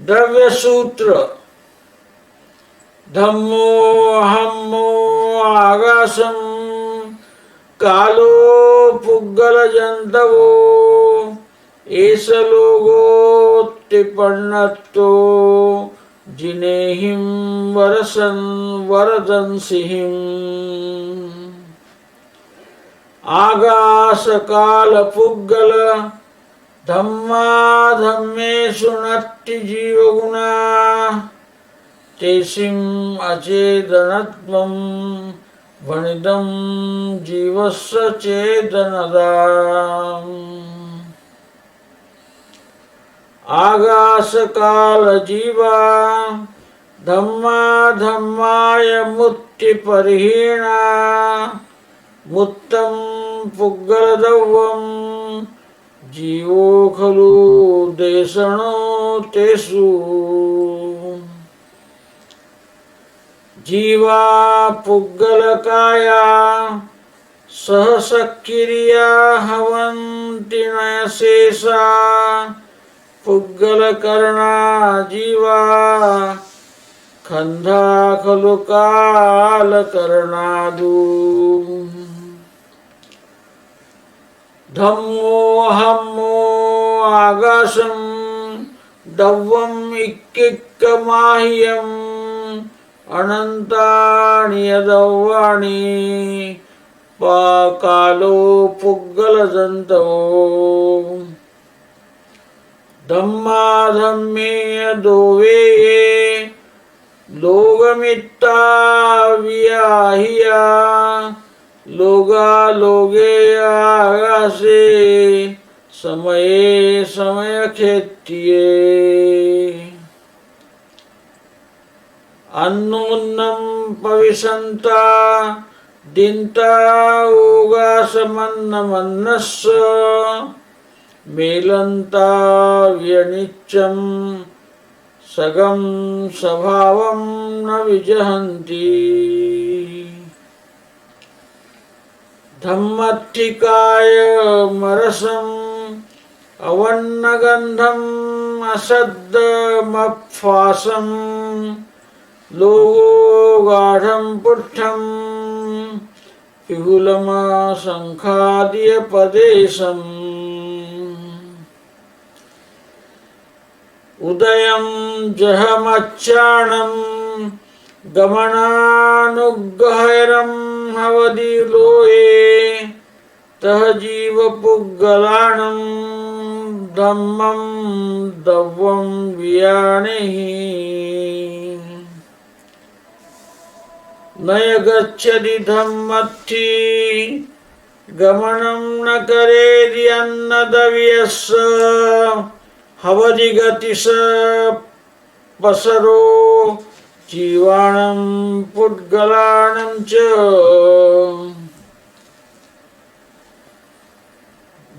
द्रव्य सूत्र धम्मो हम्मो आगासम कालो पुग्गल जंतवो एस लोगोत्तिपन्नतो जिनेहिं वरसन वरदंसिहिं आगास काल पुग्गल धम्मा धम्मेषु नत्ति जीवगुणा तेसिं अचेतनत्वं वनिदं जीवस्य चेतनदाम् आगास काल जीवा धम्मा धम्माय मुक्ति परिहीना मुत्तं पुग्गलदव्वं जीवो खलु देशनो तेषु जीवा पुग्गलकाया सहसक्रिया हवन्ति नयशेषा पुग्गलकर्णा जीवा खंधा खलु कालकर्णादु धम्मो हम्मो आगासं दव्वं इक्किक्कमाह्यम् अनंतानि यदव्वानि कालो पुग्गलजन्तवो धम्मा धम्मे दोवेये लोगमित्ता वियाहिया लोगा लोगे आगासे समये समय खेत्ये अन्नमुन्नं पविशन्ता दिन्ता उगासमन्नमन्नस्स मेलन्ता व्यनिच्चं सगं स्वभावं न विजहन्ति धम्मत्थिकाय मरसम् अवन्नगन्धम् असद्दमप्फासम् लोगो गाढं पुष्ठं पिहुलमसंखाद्यपदेशम् उदयं जहमच्चाणं गमनानुग्रहैरं हवदि लोये तह जीवपुग्गलाणं धम्मं दव्वं वियाणिहि नय गच्छति धम्मत्थि गमनं न करेदि अन्नदव्यस्य हवदि गतिस पसरो जीवाणं पुद्गलाणं च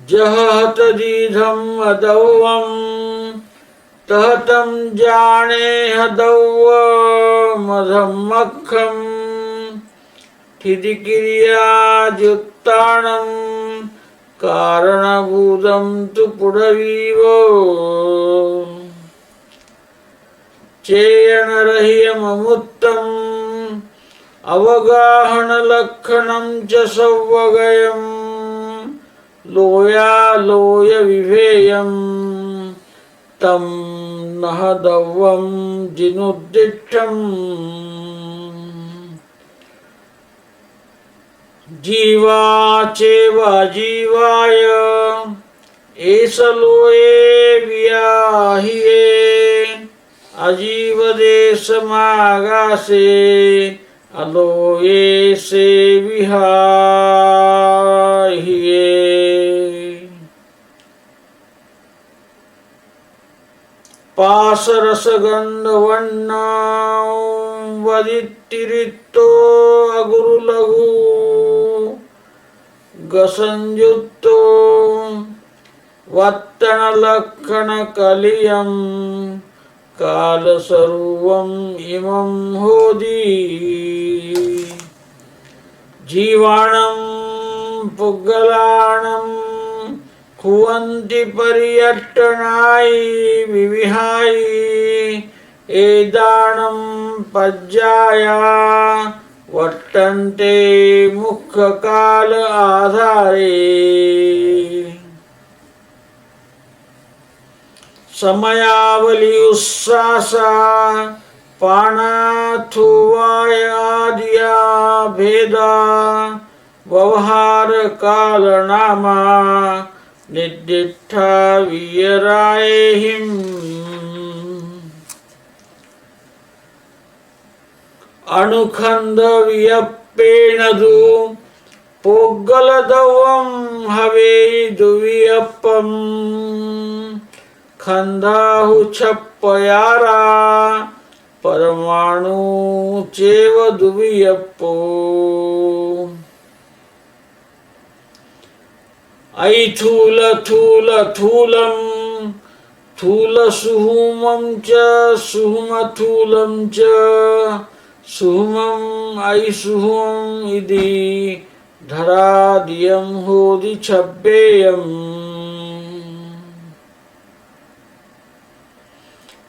जहतदिधं अदौवं तहतं जानेह दौवमधमखं थिदिक्रियाजुत्तानं कारणभूतं तु पुढवीव चेयनरह्यममुत्तम् अवगाहनलक्षणं च सौवगयम् लोयालोय विभेयं तं नः दव्वं जिनुद्दिष्टम् जीवा चेवा जीवाय एष लोये वियाहिये अजीवदेशमागासे अलोये से विहाहिये पाशरसगन्धवर्णं वदित्तिरिक्तो अगुरुलघु गसंयुक्तो वत्तनलक्षणकलियं कालस्वरूपम् इमं होदि जीवाणं पुग्गलाणं कुवन्ति पर्यटनाय विविहाय एदानं पज्जाया वर्तन्ते मुख्यकाल आधारे समयावलि उस्सासा पानाथुवाय आदिया भेदा व्यवहार काल नामा निर्दिष्टा वियरायहिं अणुखंड वियप्पेणदु पोग्गलदवं हवे दुवियप्पं खंदाहु छप्पयारा परमाणु चेव दुवियप्पो ऐथूल थूल थूलं थूल सुहुमं च सुहुमथूलं च सुहुमं ऐसुहुमं इति धरादियं होदि छब्बेयम्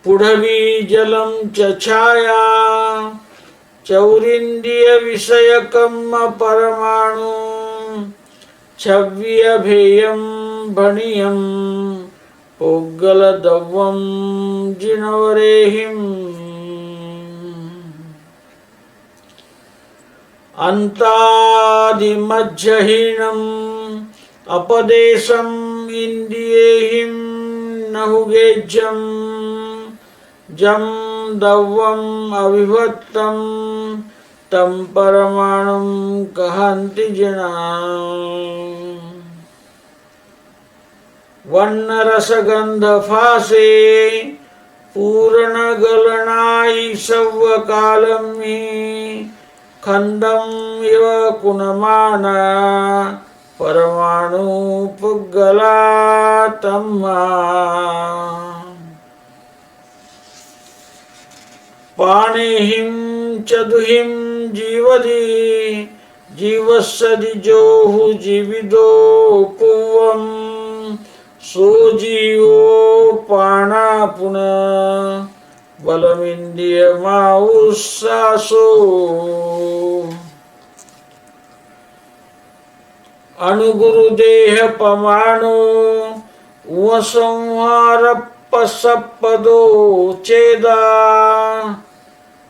पुढवी जलं च छाया चौरिन्द्रिय विषयकं परमाणु छव्यभेयं भणियं पोग्गलदव्वं जिनवरेहिं अन्तादिमज्जहीनम् अपदेशम् इन्द्रियेहिं नहुगेज्यं जं दव्वम् अविभक्तं तं परमाणुं कहन्ति जनाः वर्णरसगन्धफासे पूर्णगलनाय सव्वकालं मे खंडम इव कुनमाना परमाणु पुग्गला तम्मा पाणिहिं च दुहिं जीवति जीवस्सदि जोहु जीविदो पुवं सो जीवो पाणा पुनः बलमिन्द्रियमाउस्सासो अणुगुरुदेह पमाणो संहारपसपदो चेदा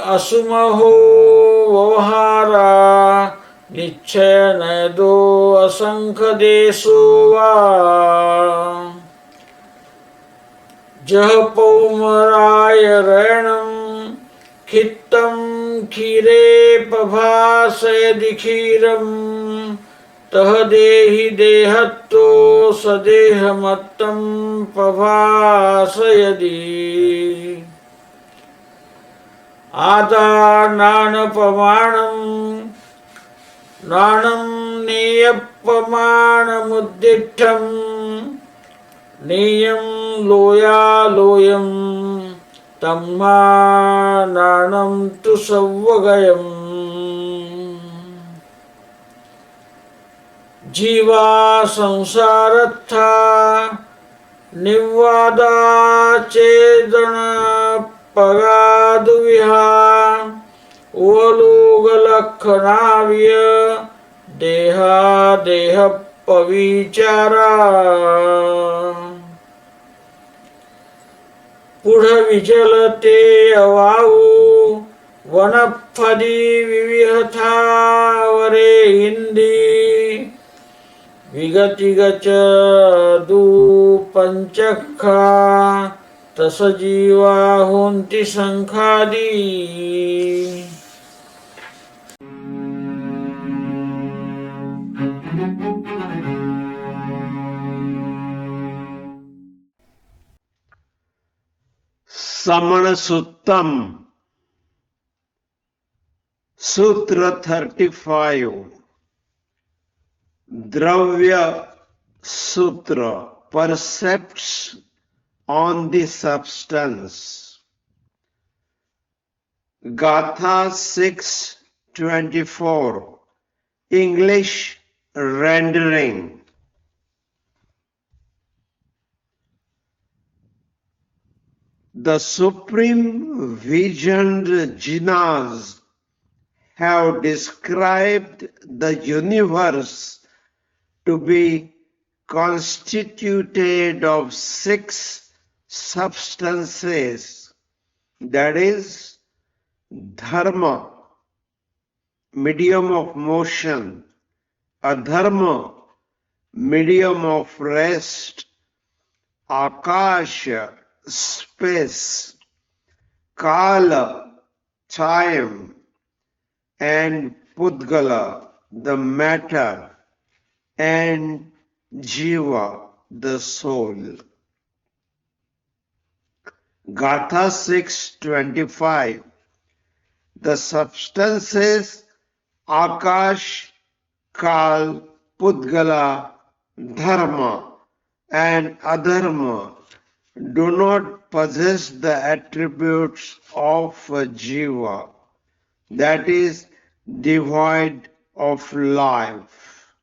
असुमहो व्यवहारा निश्चय नयदो असंख्यदेशो वा जह पौमराय रैणं खित्तं क्षीरे पभासयदि क्षीरं तह देहि देहत्तो सदेहमत्तं पभासयदि आदानानपमाणं नानं नेयपमाणमुद्दिष्टं नेयं लोयालोयं तम्मानानं तु सव्वगयम् जीवा संसारत्था निवादा चेदन पगादुविहा ओलुगलक्षणाव्य देहा देह पविचारा पुढ विचलते अवाऊ वनफदी विविहथावरे हिंदी विगतिगच दू पंचखा तस जीवा होन्ति संखादी समण सुत्तम सूत्र 35 द्रव्य सूत्र percepts on the substance Gatha 6:24 English rendering The supreme visioned jinas have described the universe to be constituted of 6 substances, that is, dharma, medium of motion, adharma, medium of rest, akasha, space, kala, time, and pudgala, the matter, and jiva, the soul. Gatha 6:25. The substances Akash, Kal, Pudgala, Dharma, and Adharma do not possess the attributes of a jiva, that is, devoid of life,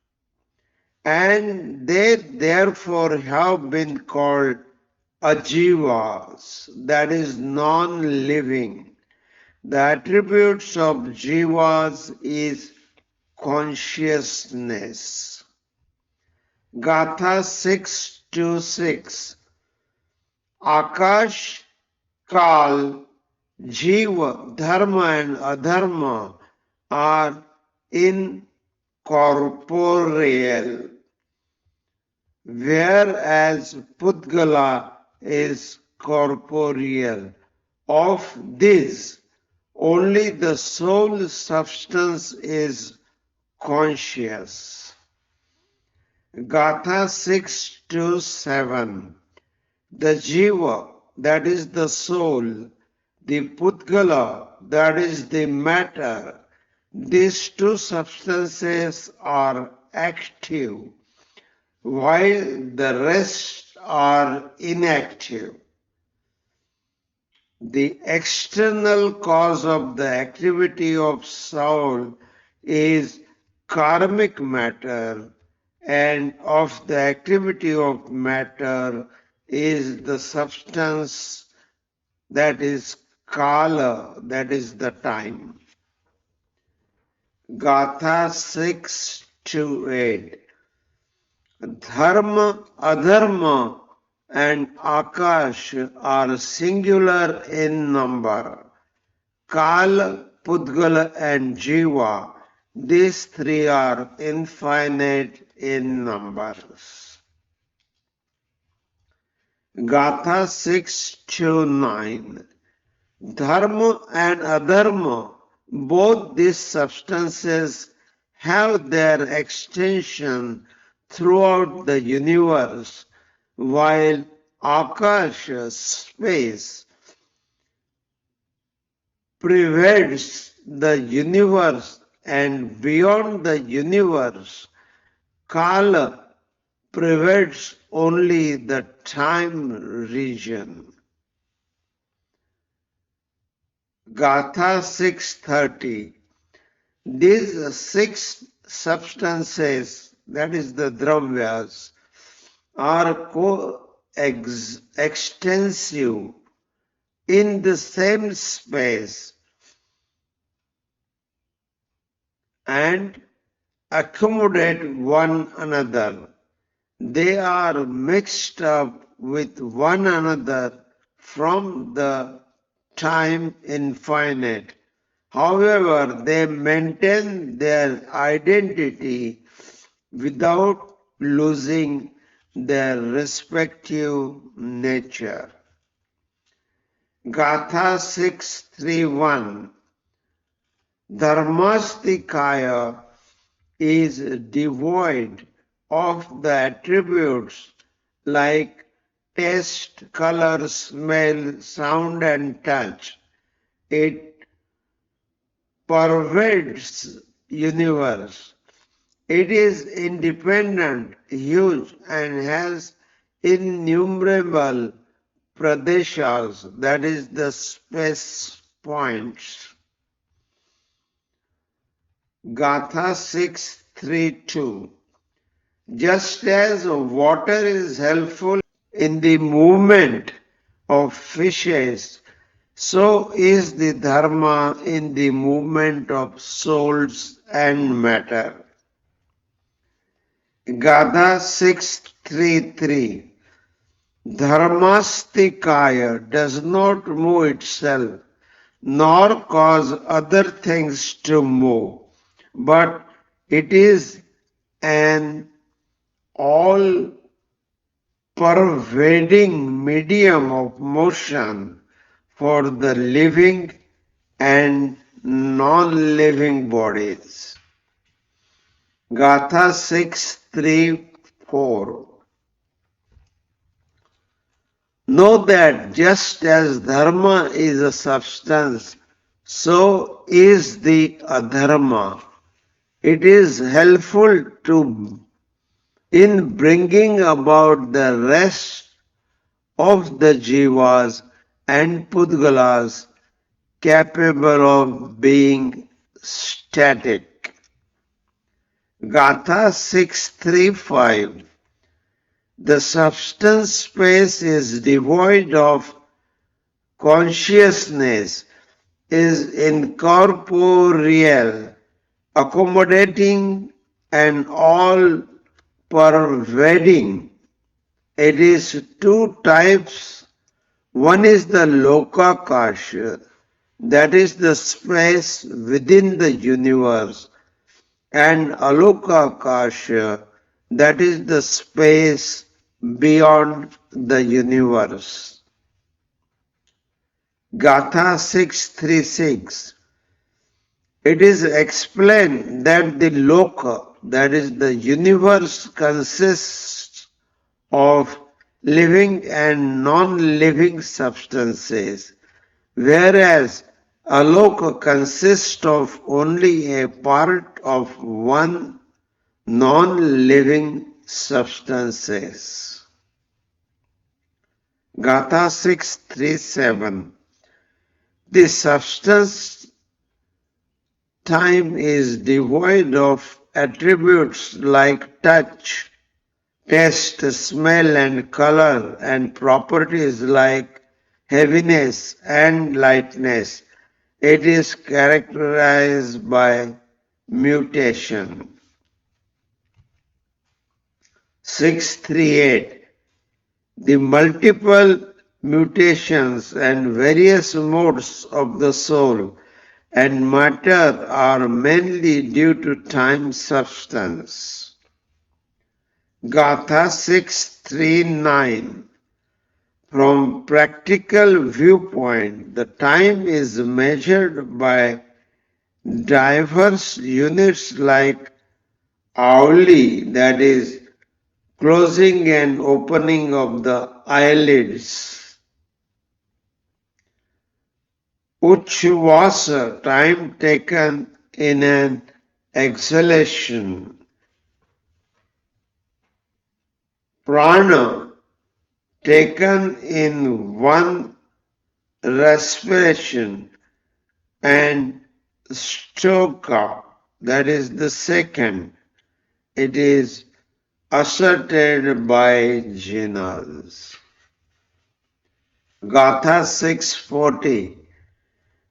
and they therefore have been called ajivas, that is, non-living. The attributes of jivas is consciousness. Gatha 6:26. Akash, Kal, Jiva, Dharma and Adharma are incorporeal, whereas Pudgala is corporeal. Of this, only the soul substance is conscious. Gatha 6:7. The jiva, that is the soul, the pudgala, that is the matter, these 2 substances are active, while the rest are inactive. The external cause of the activity of soul is karmic matter, and of the activity of matter is the substance, that is kala, that is the time. Gatha 6:8. Dharma, adharma, and akash are singular in number. Kala, pudgala, and jiva, these 3 are infinite in numbers. Gatha 6:9. Dharma and adharma, both these substances have their extension throughout the universe, while akasha, space, pervades the universe, and beyond the universe, kala pervades only the time region. Gatha 6:30. These 6 substances, that is the dravyas, are coextensive in the same space and accommodate one another. They are mixed up with one another from the time infinite. However, they maintain their identity without losing their respective nature. Gatha 6:31. Dharmastikaya is devoid of the attributes like taste, color, smell, sound, and touch. It pervades universe. It is independent, huge, and has innumerable pradeshas, that is the space points. Gatha 6:32. Just as water is helpful in the movement of fishes, so is the dharma in the movement of souls and matter. Gada 633. Dharmastikaya does not move itself, nor cause other things to move, but it is an all pervading medium of motion for the living and non-living bodies. Gatha 634. Know that just as dharma is a substance, so is the adharma. It is helpful to in bringing about the rest of the jivas and pudgalas capable of being static. Gatha 635. The substance space is devoid of consciousness, is incorporeal, accommodating and all pervading. It is two types. One is the lokakasha, that is the space within the universe, and alokakasha, that is the space beyond the universe. Gatha 636. It is explained that the loka, that is the universe, consists of living and non-living substances, whereas aloka consists of only a part of one non-living substances. Gatha 637. The substance time is devoid of attributes like touch, taste, smell and color, and properties like heaviness and lightness. It is characterized by mutation. 638. The multiple mutations and various modes of the soul and matter are mainly due to time substance. Gatha 639. From practical viewpoint, the time is measured by diverse units like hourly, that is, closing and opening of the eyelids. Uchvasa, time taken in an exhalation. Prana, taken in one respiration, and stoka, that is the second. It is asserted by Jinas. Gatha 640.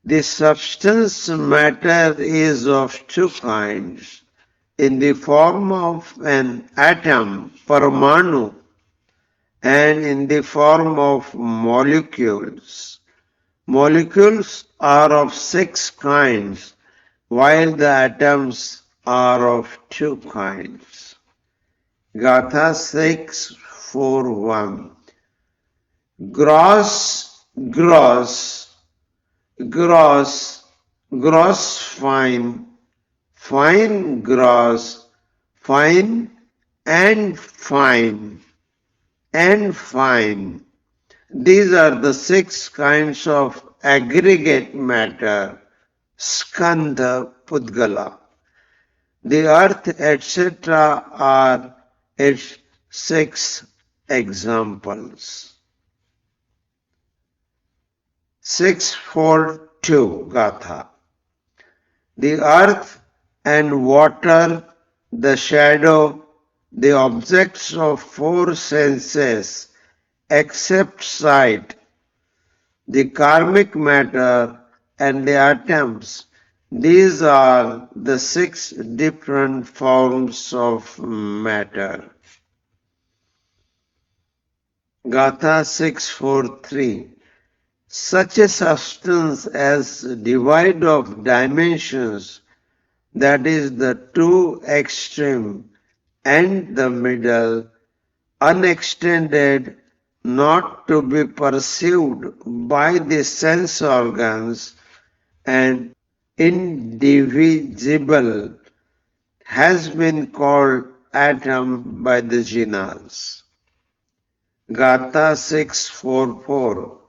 The substance matter is of two kinds, in the form of an atom, paramanu, and in the form of molecules. Molecules are of 6 kinds, while the atoms are of 2 kinds. Gatha 641. Gross, gross, gross, gross fine, fine gross, fine and fine, and fine. These are the 6 kinds of aggregate matter, skandha, pudgala. The earth, etc. are its 6 examples. 642 Gatha. The earth and water, the shadow, the objects of 4 senses, except sight, the karmic matter, and the atoms. These are the 6 different forms of matter. Gatha 643. Such a substance as divide of dimensions, that is the two extreme and the middle, unextended, not to be perceived by the sense organs, and indivisible, has been called atom by the Jinas. Gatha 644.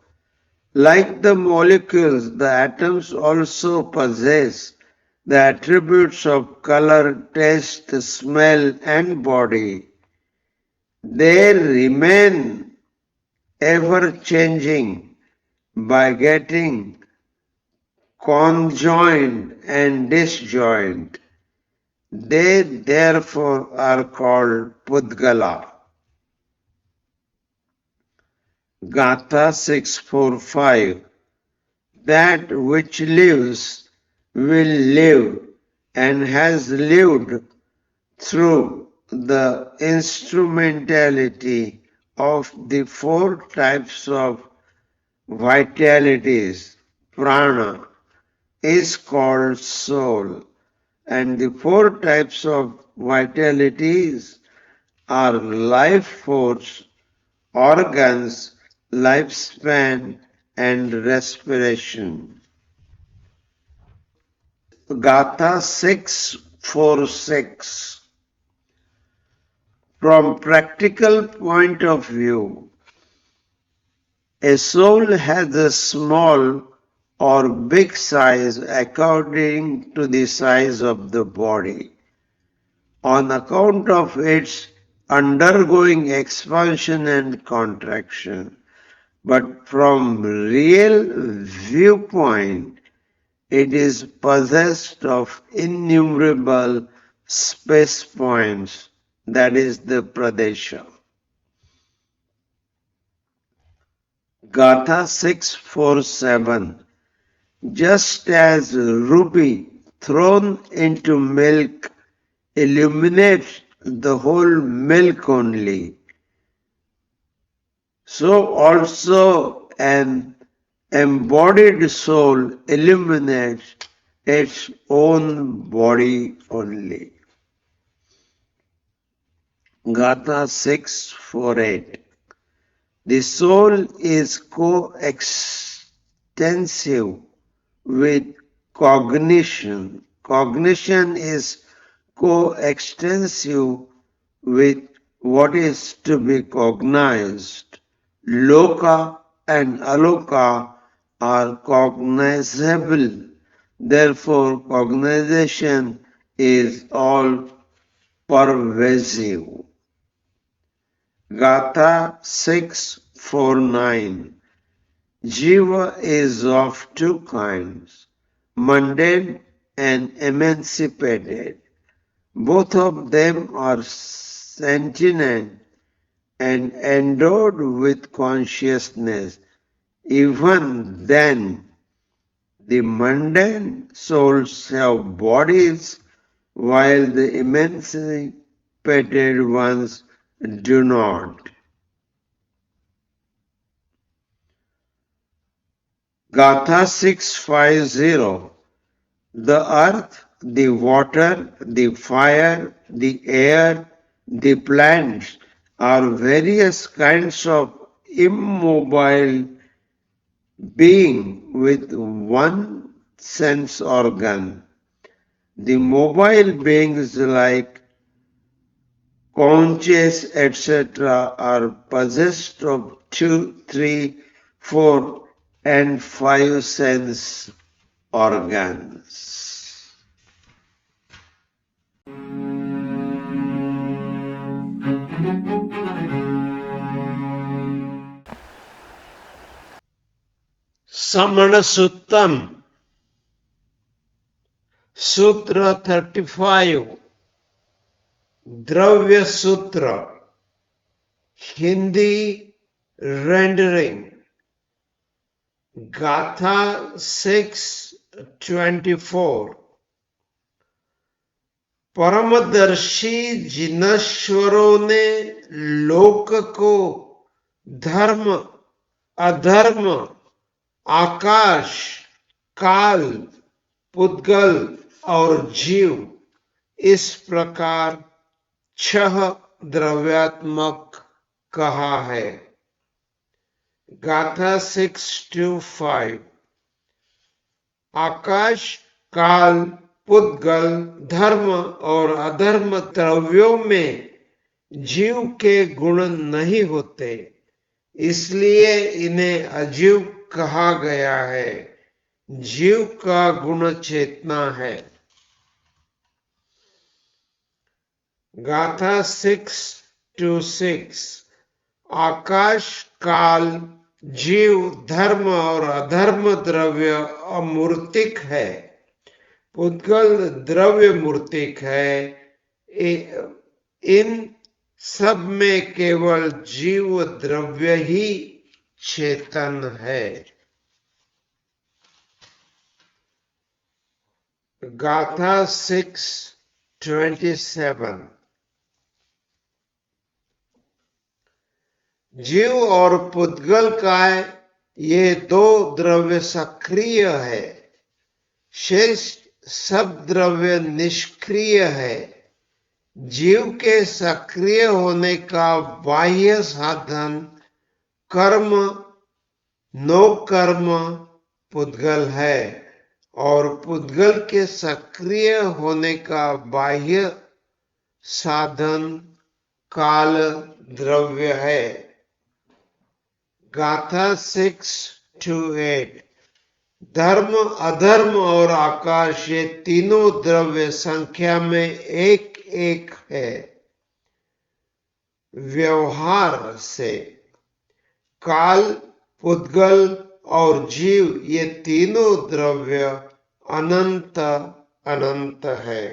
Like the molecules, the atoms also possess the attributes of color, taste, smell, and body. They remain ever changing by getting conjoined and disjoined. They therefore are called Pudgala. Gatha 645. That which lives will live and has lived through the instrumentality of the 4 types of vitalities, prana, is called soul, and the 4 types of vitalities are life force, organs, lifespan, and respiration. Gatha 646. From practical point of view, a soul has a small or big size according to the size of the body. On account of its undergoing expansion and contraction. But from real viewpoint, it is possessed of innumerable space points, that is the Pradesha. Gatha 647. Just as ruby thrown into milk illuminates the whole milk only, so also an embodied soul illuminates its own body only. Gatha 648. The soul is coextensive with cognition. Cognition is coextensive with what is to be cognized. Loka and aloka are cognizable. Therefore, cognization is all pervasive. Gatha 649. Jiva is of 2 kinds, mundane and emancipated. Both of them are sentient and endowed with consciousness. Even then, the mundane souls have bodies while the emancipated ones do not. Gatha 650. The earth, the water, the fire, the air, the plants are various kinds of immobile being with one sense organ. The mobile beings like conches, etc., are possessed of 2, 3, 4, and 5 sense organs. Samana Suttam, Sutra 35, Dravya Sutra, Hindi rendering. गाथा 6:24 परमदर्शी जिनश्वरों ने लोक को धर्म अधर्म आकाश काल पुद्गल और जीव इस प्रकार 6 द्रव्यात्मक कहा है। गाथा 6:5 आकाश काल पुद्गल धर्म और अधर्म द्रव्यों में जीव के गुण नहीं होते, इसलिए इन्हें अजीव कहा गया है। जीव का गुण चेतना है। गाथा 6:6 आकाश काल जीव धर्म और अधर्म द्रव्य अमूर्तिक है, पुद्गल द्रव्य मूर्तिक है। इन सब में केवल जीव द्रव्य ही चेतन है। गाथा 6:27 जीव और पुद्गल का ये 2 द्रव्य सक्रिय है, शेष सब द्रव्य निष्क्रिय है। जीव के सक्रिय होने का बाह्य साधन कर्म नो कर्म पुद्गल है और पुद्गल के सक्रिय होने का बाह्य साधन काल द्रव्य है। गाथा 6:8 धर्म अधर्म और आकाश ये तीनों द्रव्य संख्या में एक एक है। व्यवहार से काल पुद्गल और जीव ये तीनों द्रव्य अनंत अनंत है।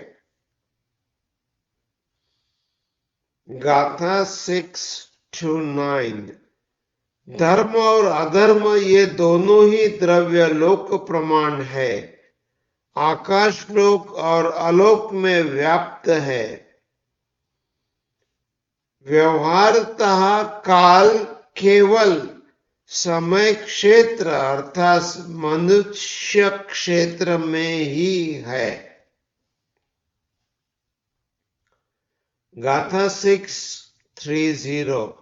गाथा 6:9 धर्म और अधर्म ये दोनों ही द्रव्य लोक प्रमाण है, आकाश लोक और आलोक में व्याप्त है। व्यवहारतः काल केवल समय क्षेत्र अर्थात मनुष्य क्षेत्र में ही है। गाथा 6:30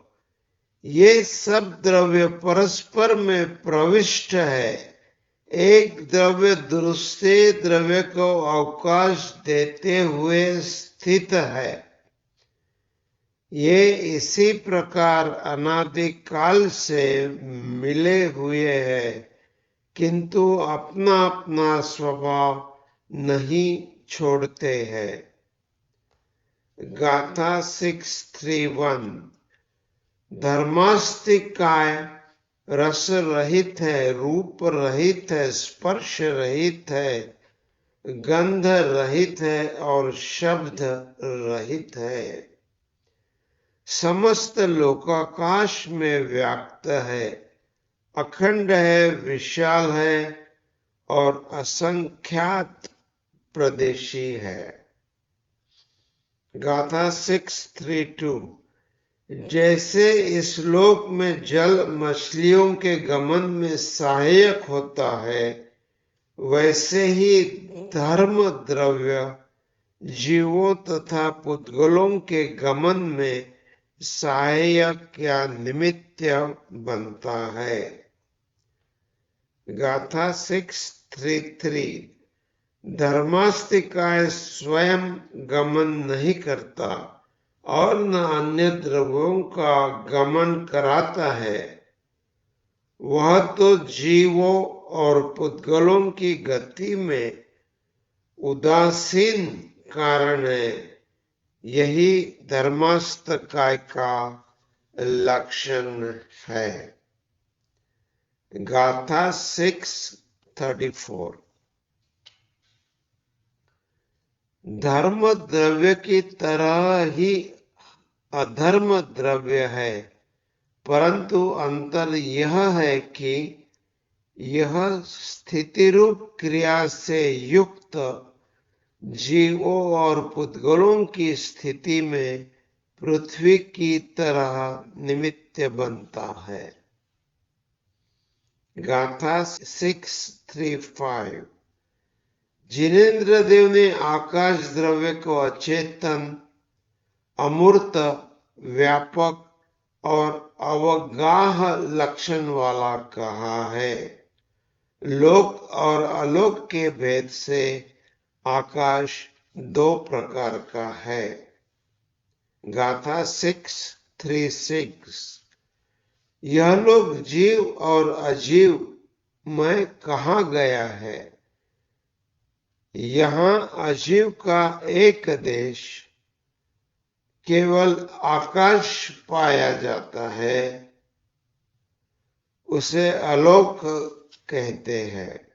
ये सब द्रव्य परस्पर में प्रविष्ट है, एक द्रव्य दूसरे द्रव्य को अवकाश देते हुए स्थित है। ये इसी प्रकार अनादिकाल से मिले हुए हैं, किंतु अपना अपना स्वभाव नहीं छोड़ते हैं। गाथा 6:31 धर्मास्तिकाय रस रहित है, रूप रहित है, स्पर्श रहित है, गंध रहित है और शब्द रहित है। समस्त लोकाकाश में व्याप्त है, अखंड है, विशाल है और असंख्यात प्रदेशी है। गाथा 6:32 जैसे इस लोक में जल मछलियों के गमन में सहायक होता है, वैसे ही धर्म द्रव्य जीवों तथा पुद्गलों के गमन में सहायक या निमित्त बनता है। गाथा 6:33 धर्मास्तिकाय स्वयं गमन नहीं करता और न अन्य द्रव्यों का गमन कराता है, वह तो जीवों और पुद्गलों की गति में उदासीन कारण है। यही धर्मास्तिकाय का लक्षण है। गाथा 6:34 धर्म द्रव्य की तरह ही अधर्म द्रव्य है, परंतु अंतर यह है कि यह स्थिति रूप क्रिया से युक्त जीवों और पुद्गलों की स्थिति में पृथ्वी की तरह निमित्त बनता है। गाथा 635। जिनेन्द्र देव ने आकाश द्रव्य को अचेतन, अमूर्त, व्यापक और अवगाह लक्षण वाला कहा है। लोक और अलोक के भेद से आकाश दो प्रकार का है। गाथा 636। यह लोक जीव और अजीव में कहा गया है। यहाँ अजीव का एक देश केवल आकाश पाया जाता है, उसे अलोक कहते हैं।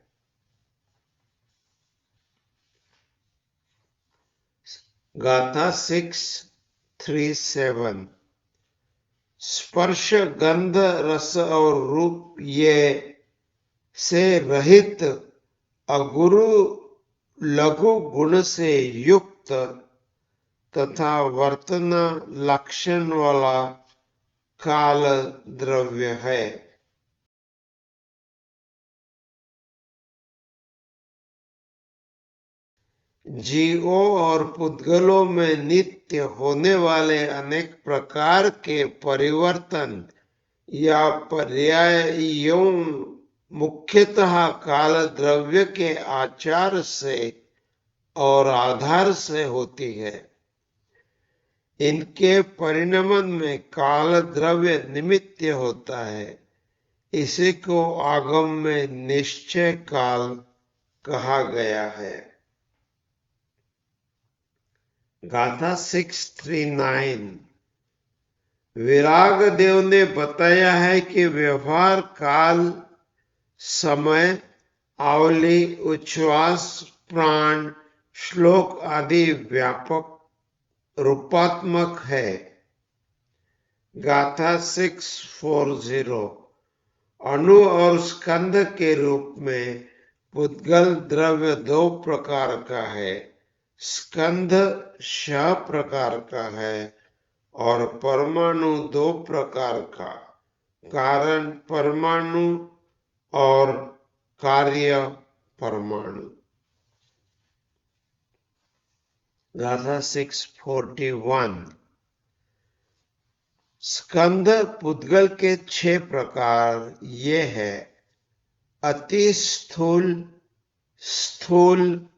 गाथा 637। स्पर्श, गंध, रस और रूप ये से रहित अगुरु लघु गुण से युक्त तथा वर्तन लक्षण वाला काल द्रव्य है। जीवों और पुद्गलों में नित्य होने वाले अनेक प्रकार के परिवर्तन या पर्यायों मुख्यतः काल द्रव्य के आचार से और आधार से होती है। इनके परिणमन में काल द्रव्य निमित्त होता है। इसी को आगम में निश्चय काल कहा गया है। गाथा 639। विराग देव ने बताया है कि व्यवहार काल, समय, आवली, उच्छ्वास, प्राण, श्लोक आदि व्यापक रूपात्मक है। गाथा 640। अणु और स्कंध के रूप में पुद्गल द्रव्य दो प्रकार का है। स्कंध श प्रकार का है और परमाणु दो प्रकार का, कारण परमाणु और कार्य परमाणु। गाथा 641। स्कंध पुद्गल के 6 प्रकार ये है। अति स्थूल, स्थूल,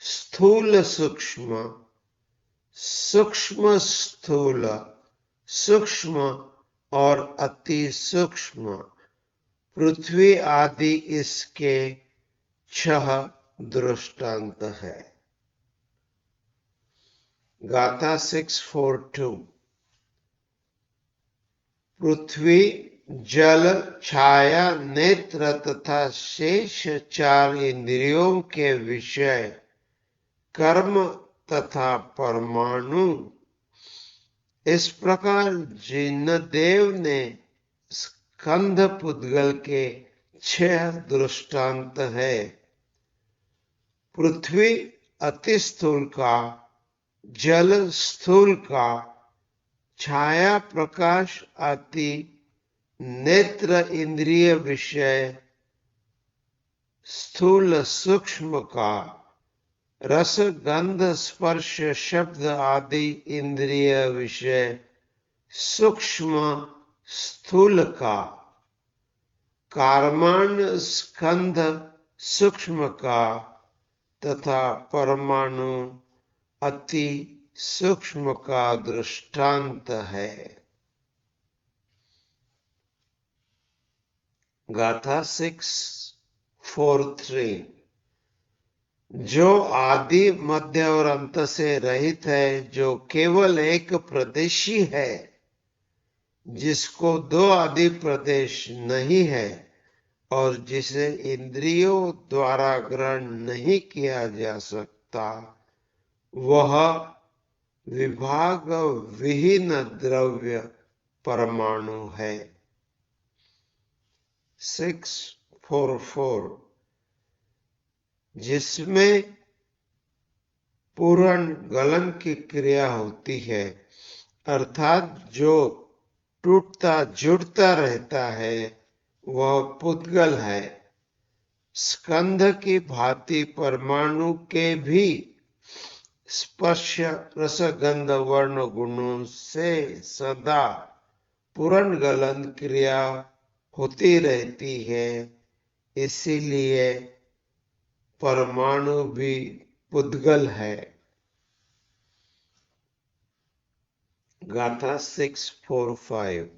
स्थूल सूक्ष्म, सूक्ष्म स्थूल, सूक्ष्म और अति सूक्ष्म। पृथ्वी आदि इसके 6 दृष्टांत है। गाथा 642। पृथ्वी, जल, छाया, नेत्र तथा शेष 4 इंद्रियों के विषय, कर्म तथा परमाणु। इस प्रकार जिनदेव ने स्कंध पुद्गल के 6 दृष्टांत है। पृथ्वी अति स्थूल का, जल स्थूल का, छाया प्रकाश अति, नेत्र इंद्रिय विषय स्थूल सूक्ष्म का, रस गंध स्पर्श शब्द आदि इंद्रिय विषय सूक्ष्म स्थूल का, कारमान स्कंध सूक्ष्म का तथा परमाणु अति सूक्ष्म का दृष्टांत है। गाथा 643। जो आदि, मध्य और अंत से रहित है, जो केवल एक प्रदेशी है, जिसको 2 आदि प्रदेश नहीं है और जिसे इंद्रियों द्वारा ग्रहण नहीं किया जा सकता, वह विभाग विहीन द्रव्य परमाणु है। 644 जिसमें पूर्ण गलन की क्रिया होती है, अर्थात जो टूटता जुड़ता रहता है वह पुद्गल है। स्कंध की भांति परमाणु के भी स्पर्श रसगंध वर्ण गुणों से सदा पूर्ण गलन क्रिया होती रहती है, इसीलिए परमाणु भी पुद्गल है। गाथा 645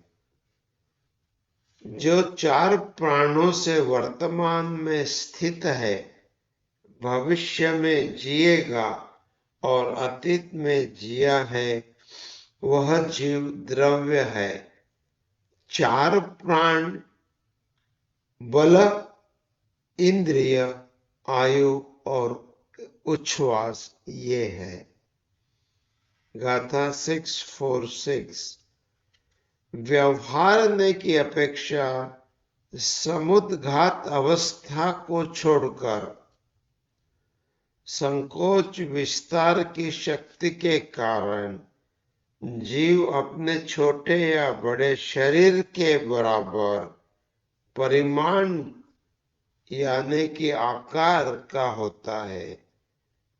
जो चार प्राणों से वर्तमान में स्थित है, भविष्य में जिएगा और अतीत में जिया है, वह जीव द्रव्य है। चार प्राण बल, इंद्रिय, आयु और उच्छ्वास ये है। गाथा 646 व्यवहारने की अपेक्षा समुद्घात अवस्था को छोड़कर संकोच विस्तार की शक्ति के कारण जीव अपने छोटे या बड़े शरीर के बराबर परिमाण यानी कि आकार का होता है,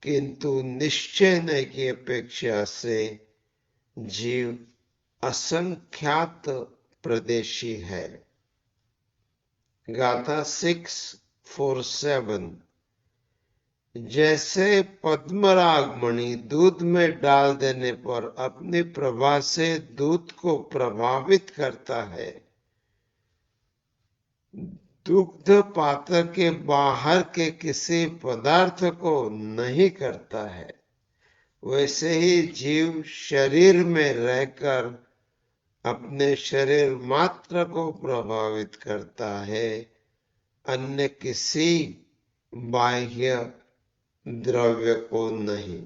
किंतु निश्चय की अपेक्षा से जीव असंख्यात प्रदेशी है। गाथा 647 जैसे पद्मराग मणि दूध में डाल देने पर अपनी प्रभा से दूध को प्रभावित करता है, दुग्ध पात्र के बाहर के किसी पदार्थ को नहीं करता है, वैसे ही जीव शरीर में रहकर अपने शरीर मात्र को प्रभावित करता है, अन्य किसी बाह्य द्रव्य को नहीं।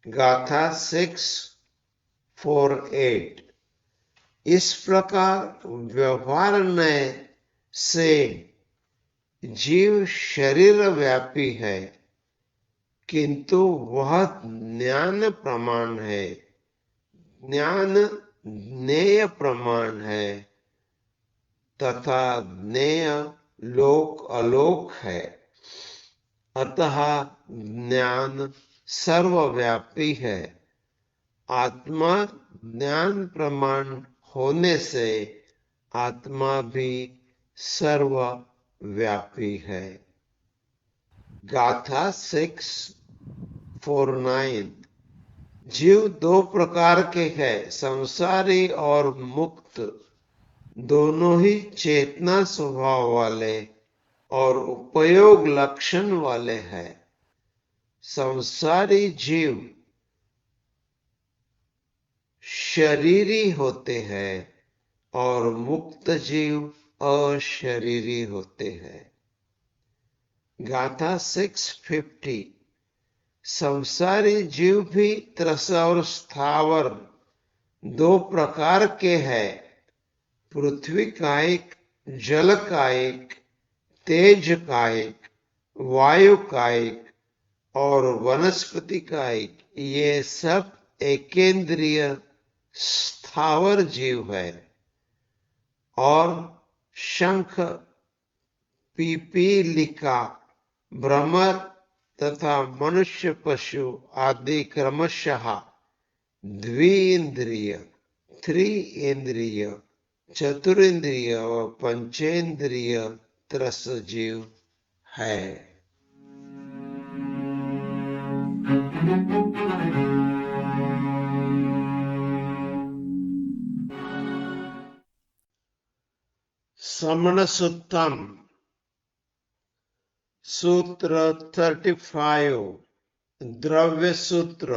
गाथा 648 इस प्रकार व्यवहार से जीव शरीर व्यापी है, किंतु वह ज्ञान प्रमाण है, ज्ञान ज्ञेय प्रमाण है तथा ज्ञेय लोक अलोक है। अतः ज्ञान सर्वव्यापी है। आत्मा ज्ञान प्रमाण होने से आत्मा भी सर्वव्यापी है। गाथा 649 जीव दो प्रकार के हैं, संसारी और मुक्त, दोनों ही चेतना स्वभाव वाले और उपयोग लक्षण वाले हैं। संसारी जीव शरीरी होते हैं और मुक्त जीव अशरीरी होते हैं। गाथा 650 संसारी जीव भी त्रस और स्थावर दो प्रकार के हैं, पृथ्वी कायिक, जल कायिक, तेज कायिक, वायु कायिक और वनस्पति कायिक, ये सब एकेंद्रीय स्थावर जीव है। और शंख, पीपीलिका, भ्रमर तथा मनुष्य पशु आदि क्रमशः द्विइंद्रिय, त्रिइंद्रिय, चतुरिंद्रिय और पंचेंद्रिय त्रस जीव है। श्रमण सुत्तम सूत्र 35 द्रव्य सूत्र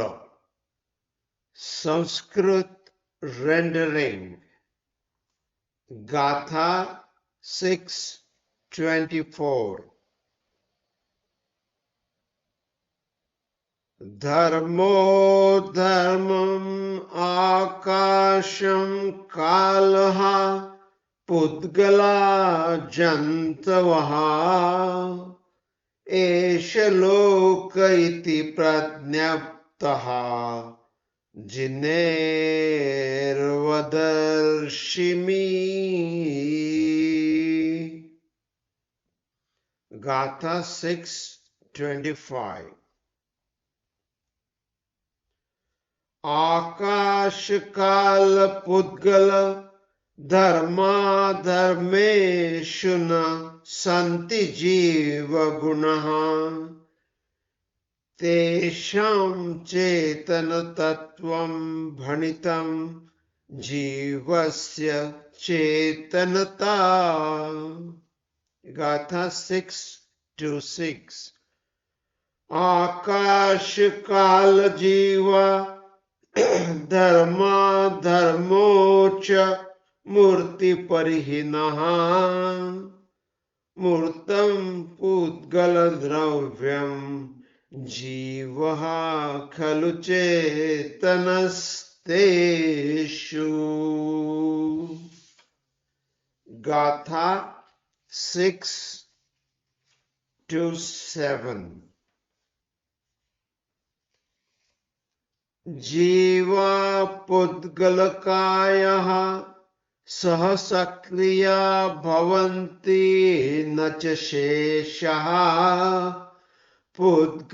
संस्कृत रेंडरिंग गाथा 624 धर्मो धर्मम आकाशम कालः पुद्गला जन्तवः एष लोक इति प्रज्ञप्तः जिनेर्वदर्शिमि। गाथा 6:25। आकाश काल पुद्गल धर्माधर्मेषु न सन्ति जीव गुणः तेषां चेतन तत्त्वं भणितं जीवस्य चेतनता। गाथा 6:6। आकाश काल जीवा धर्माधर्मो च मूर्ति परिहीनः मूर्तं पुद्गल द्रव्यं जीवः खलु चेतनस्तेषु। गाथा 6-7। जीवा पुद्गलकायः सह सक्रिया भवन्ति न च शेषः पुद्गलकरणाः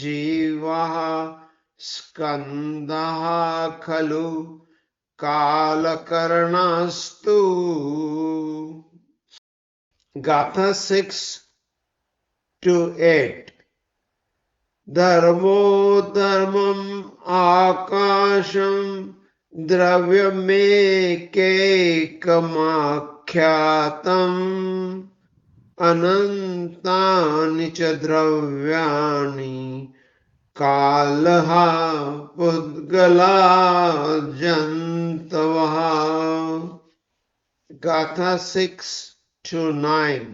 जीवाः स्कन्धाः खलु कालकरणास्तु। गाथा 6-8। धर्मो धर्मम् आकाशं द्रव्यमेकैकमाख्यातम् अनन्तानि च द्रव्याणि कालः पुद्गला जन्तवः। गाथा 6-9।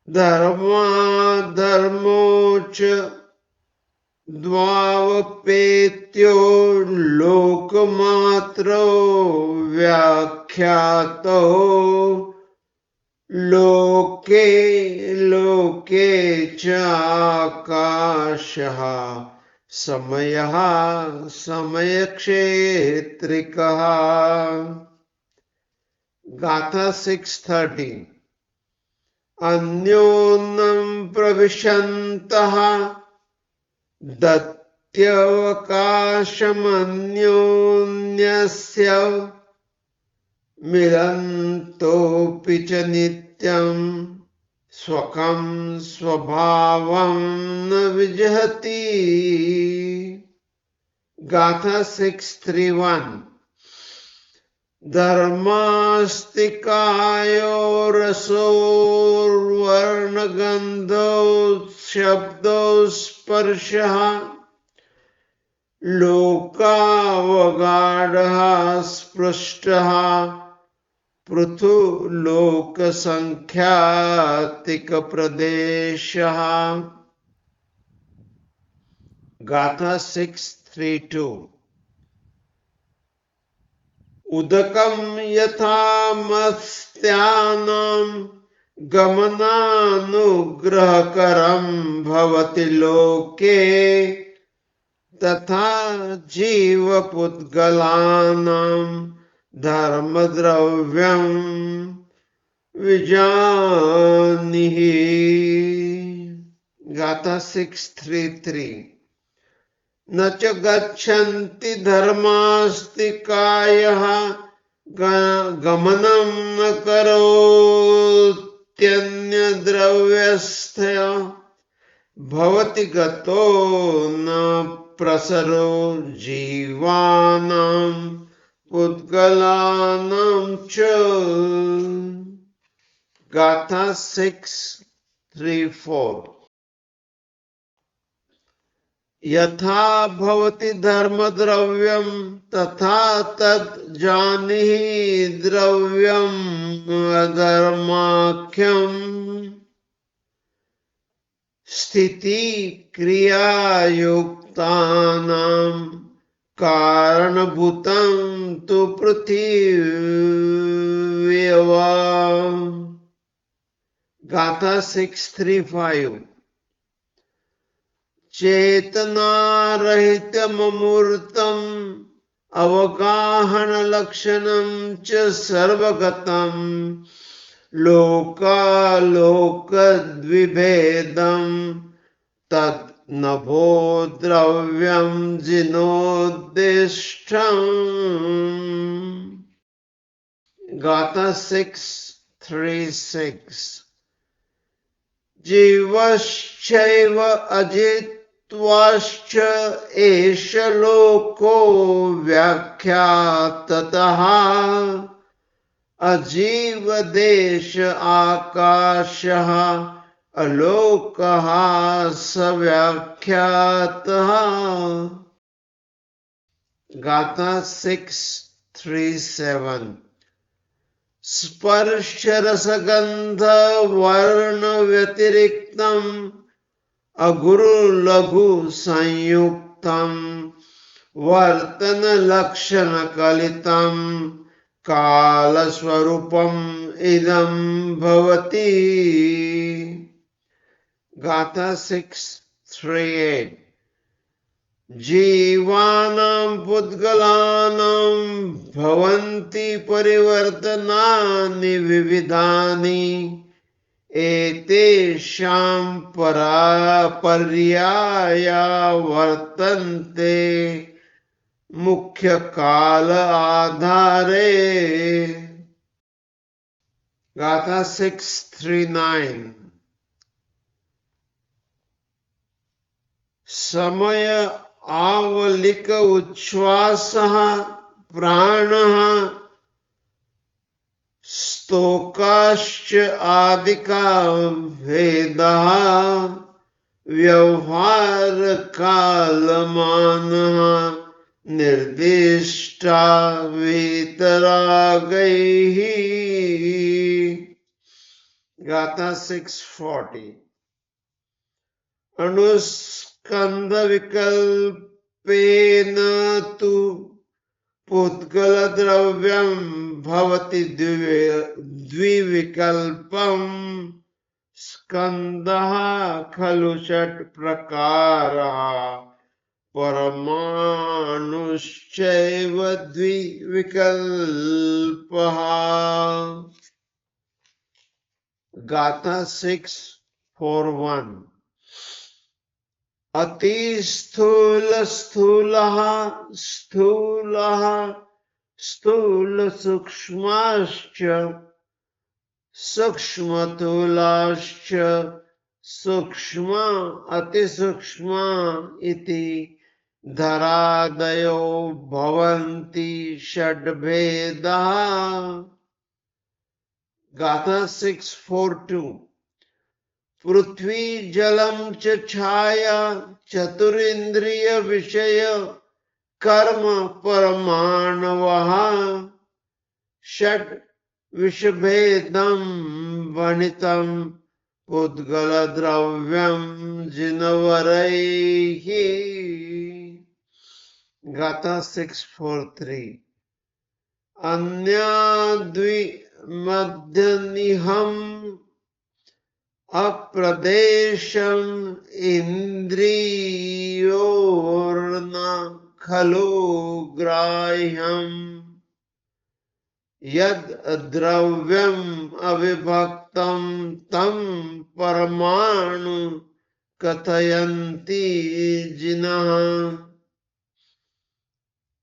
धर्माधर्मो च द्वावपेत्यो लोकमात्रो व्याख्यातो लोके लोके च आकाशः समयः समयक्षेत्रिकः। गाथा 6:13। अन्योन्यं प्रविशन्तः दत्यवकाशमन्योन्यस्य मिलन्तोऽपि च नित्यं स्वकं स्वभावं न विजहति। गाथा 6:31। धर्मास्ति कायो रसोर्वर्णगन्धो शब्दो स्पर्शः लोकावगाढः स्पृष्टः पृथुलोकसङ्ख्यातिकप्रदेशः। गाथा 6:32। उदकं यथा मत्स्यानां गमनानुग्रहकरं भवति लोके तथा जीवपुद्गलानां धर्मद्रव्यं विजानीहि। गाथा 6:33। न च गच्छन्ति धर्मास्ति कायः गमनं न करोत्यन्यद्रव्यस्य भवति गतो न प्रसरो जीवानां पुद्गलानां च। गाथा 6:34। यथा भवति धर्मद्रव्यं तथा तद् जानीहि द्रव्यम् अधर्माख्यम् स्थिति क्रियायुक्तानां कारणभूतं तु पृथिव्येवा। गाथा 635। चेतनारहितममूर्तम् अवगाहनलक्षणं च सर्वगतं लोकालोकद्विभेदं तत् नभो द्रव्यं जिनोद्दिष्टम्। गाथा 636। जीवश्चैव अजित्वाश्च एष लोको व्याख्याततः अजीवदेश आकाशः अलोकः स व्याख्यातः। गाथा 637। स्पर्शरसगन्ध वर्ण व्यतिरिक्तम् अगुरु लघु संयुक्तम् वर्तन लक्षण कलितम् कालस्वरूपम् इदं भवति। गाथा 638। जीवानां पुद्गलानां भवन्ति परिवर्तनानि विविधानि एतेषां पर्याया वर्तन्ते मुख्य काल आधारे। गाथा 639। समय आवलिक उच्छ्वासः प्राणः स्तोकाश्च आदिका भेदः व्यवहार कालमानः निर्दिष्टा वीतरागैः। गाथा 640। अनुस्कंद विकल्पेन तु पुद्गलद्रव्यं भवति द्विविकल्पम् स्कंदः खलु षट् प्रकारः परमाणुश्चैव द्विविकल्पः। गाथा 641। अतिस्थूल स्थूलः स्थूलः स्थूल सूक्ष्माश्च सूक्ष्मस्थूलाश्च सूक्ष्म अतिसूक्ष्म इति धरादयो भवन्ति षड्भेदः। गाथा 642। पृथ्वी जलम च छाया चतुरिंद्रिय विषय कर्म परमाणवः षट् विषभेदं वनितं पुद्गल द्रव्यं जिनवरैः। गाथा 643। अन्याद्विमध्यनिहम् अप्रदेशम् इन्द्रियोर्न खलु ग्राह्यम् यद् द्रव्यम् अविभक्तं तं परमाणु कथयन्ति जिनः।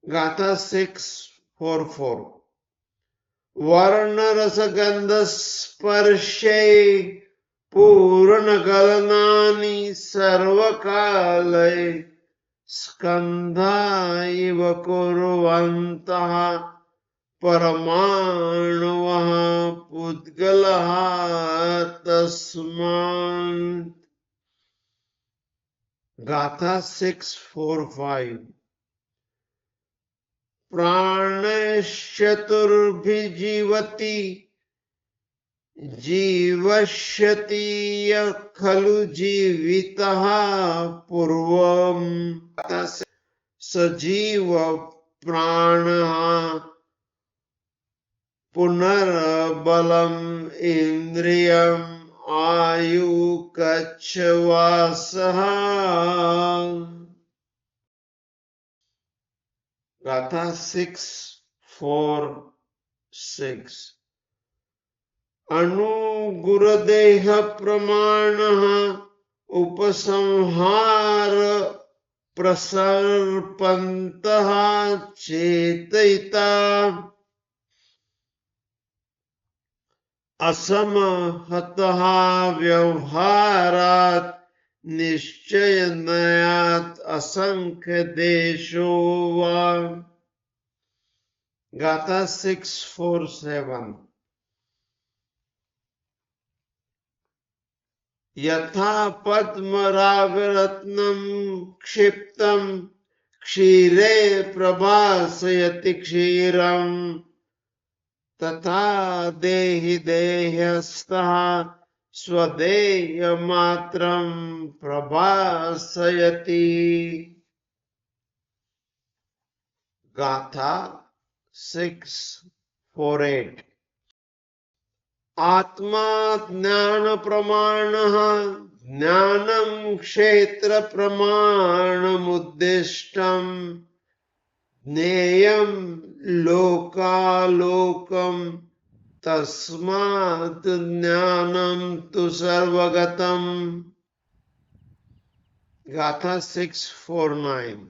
गाथा 644। वर्ण रसगंध स्पर्शे पूर्णगलनानि सर्वकाले स्कन्धा इव कुर्वन्तः परमाणवः पुद्गलः तस्मात्। गाथा 645। प्राणश्चतुर्भिर्जीवति जीवष्यति यः खलु जीवितः पूर्वम्। सजीव प्राणः पुनर्बलम् इंद्रियम् आयु कच्छवासः। गाथा 6:4-6। अनुगुरदेह प्रमाणः उपसंहार प्रसर्पन्तः चेतयिता असमहतः व्यवहारात् निश्चयनात् असंख्य देशो वा। गाथा 6:4-7। यथा पद्मरागरत्नम् क्षिप्तम् क्षीरे प्रभासयति क्षीरम् तथा देहि देहस्थः स्वदेयमात्रम् प्रभासयति। गाथा 6:4-8। आत्मा ज्ञान प्रमाणः ज्ञानं क्षेत्र प्रमाणमुद्दिष्टम् ज्ञेयं लोकालोकम् तस्मात् ज्ञानं तु सर्वगतम्। गाथा 6:4-9।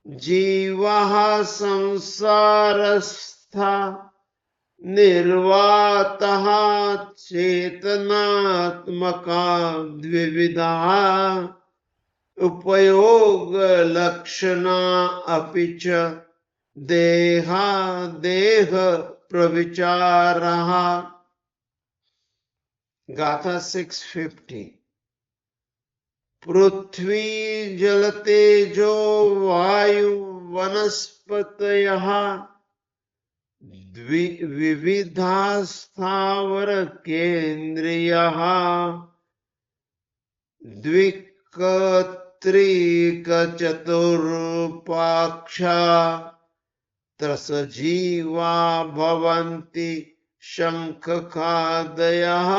जीवः संसारस्था निर्वातः चेतनात्मका द्विविधा उपयोग लक्षणा अपि च देहा देह प्रविचारः। गाथा 6:50। पृथ्वी जल तेजो वायु वनस्पतयः विविधा स्थावर केन्द्रियः द्विकत्रिक चतुर्पाक्षा त्रसजीवा भवन्ति शंखखादयः।